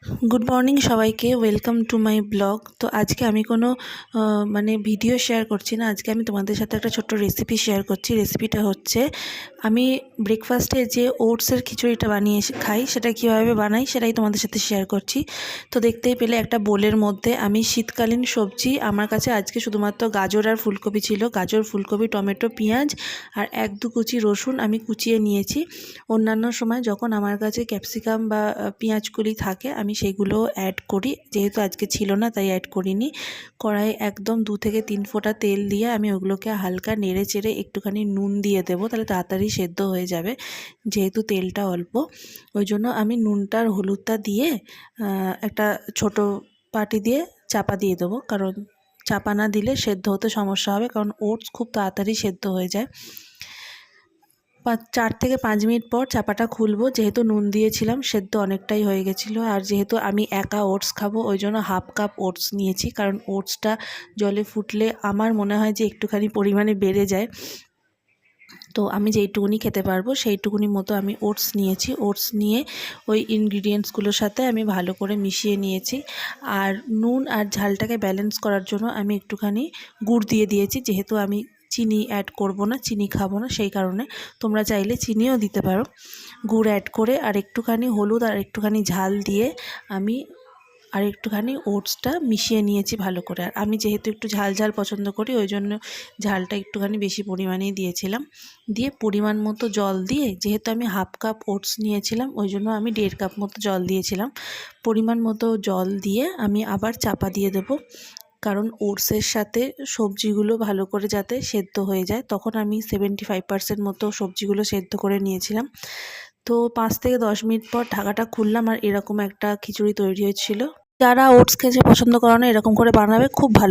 Good morning सबाइके welcome to my blog. तो आज के आमी कोनो माने भिडियो शेयर करछि ना। आज के आमी तोमादेर साथे एकटा छोट्ट रेसिपि शेयर करछि। रेसिपिटा होच्छे आमी ब्रेकफास्टे जे ओट्सের খিচুড়িটা বানিয়ে খাই সেটা কিভাবে বানাই সেটাই তোমাদের সাথে শেয়ার করছি। তো দেখতেই পেলে একটা বোলের মধ্যে আমি শীতকালীন সবজি আমার কাছে আজকে শুধুমাত্র গাজর আর ফুলকপি ছিল। গাজর, ফুলকপি, টমেটো, পেঁয়াজ আর 1-2 কুচি রসুন আমি কুচিয়ে নিয়েছি। অন্যান্য সময় যখন আমার কাছে ক্যাপসিকাম বা পেঁয়াজকলি থাকে আমি সেগুলো অ্যাড করি, যেহেতু আজকে ছিল না তাই অ্যাড করিনি। কড়াইয়ে একদম 2 থেকে 3 ফোঁটা তেল দিয়ে আমি ওগুলোকে হালকা নেড়ে চেড়ে একটুখানি নুন দিয়ে দেবো, তাহলে তাড়াতাড়ি সেদ্ধ হয়ে যাবে। যেহেতু তেলটা অল্প ওই জন্য আমি নুনটা আর হলুদটা দিয়ে একটা ছোট বাটি দিয়ে চাপা দিয়ে দেবো, কারণ চাপা না দিলে সেদ্ধ হতে সমস্যা হবে, কারণ ওটস খুব তাড়াতাড়ি সেদ্ধ হয়ে যায়। 4 থেকে 5 মিনিট পর চাপাটা খুলবো, যেহেতু নুন দিয়েছিলাম সেদ্ধ অনেকটাই হয়ে গেছিলো। আর যেহেতু আমি একা ওটস খাবো ওই জন্য হাফ কাপ ওটস নিয়েছি, কারণ ওটসটা জলে ফুটলে আমার মনে হয় যে একটুখানি পরিমাণে বেড়ে যায়। তো আমি যেইটুকুনি খেতে পারবো সেইটুকুনি মতো আমি ওটস নিয়েছি। ওটস নিয়ে ওই ইনগ্রিডিয়েন্টসগুলোর সাথে আমি ভালো করে মিশিয়ে নিয়েছি। আর নুন আর ঝালটাকে ব্যালেন্স করার জন্য আমি একটুখানি গুড় দিয়ে দিয়েছি, যেহেতু আমি চিনি অ্যাড করব না, চিনি খাবো না, সেই কারণে তোমরা চাইলে চিনিও দিতে পারো। গুড় অ্যাড করে আর একটুখানি হলুদ আর একটুখানি ঝাল দিয়ে আমি আর একটুখানি ওটসটা মিশিয়ে নিয়েছি ভালো করে। আর আমি যেহেতু একটু ঝাল ঝাল পছন্দ করি ওই জন্য ঝালটা একটুখানি বেশি পরিমাণেই দিয়েছিলাম। দিয়ে পরিমাণ মতো জল দিয়ে, যেহেতু আমি হাফ কাপ ওটস নিয়েছিলাম ওই জন্য আমি 1.5 কাপ মতো জল দিয়েছিলাম। পরিমাণ মতো জল দিয়ে আমি আবার চাপা দিয়ে দেবো, কারণ ওটসের সাথে সবজিগুলো ভালো করে যাতে সেদ্ধ হয়ে যায়। তখন আমি 75% মতো সবজিগুলো সেদ্ধ করে নিয়েছিলাম। তো 5 থেকে 10 মিনিট পর ঢাকাটা খুললাম আর এরকম একটা খিচুড়ি তৈরি হয়েছিল। যারা ওটস খেতে পছন্দ করে না এরকম করে বানাবে, খুব ভালো।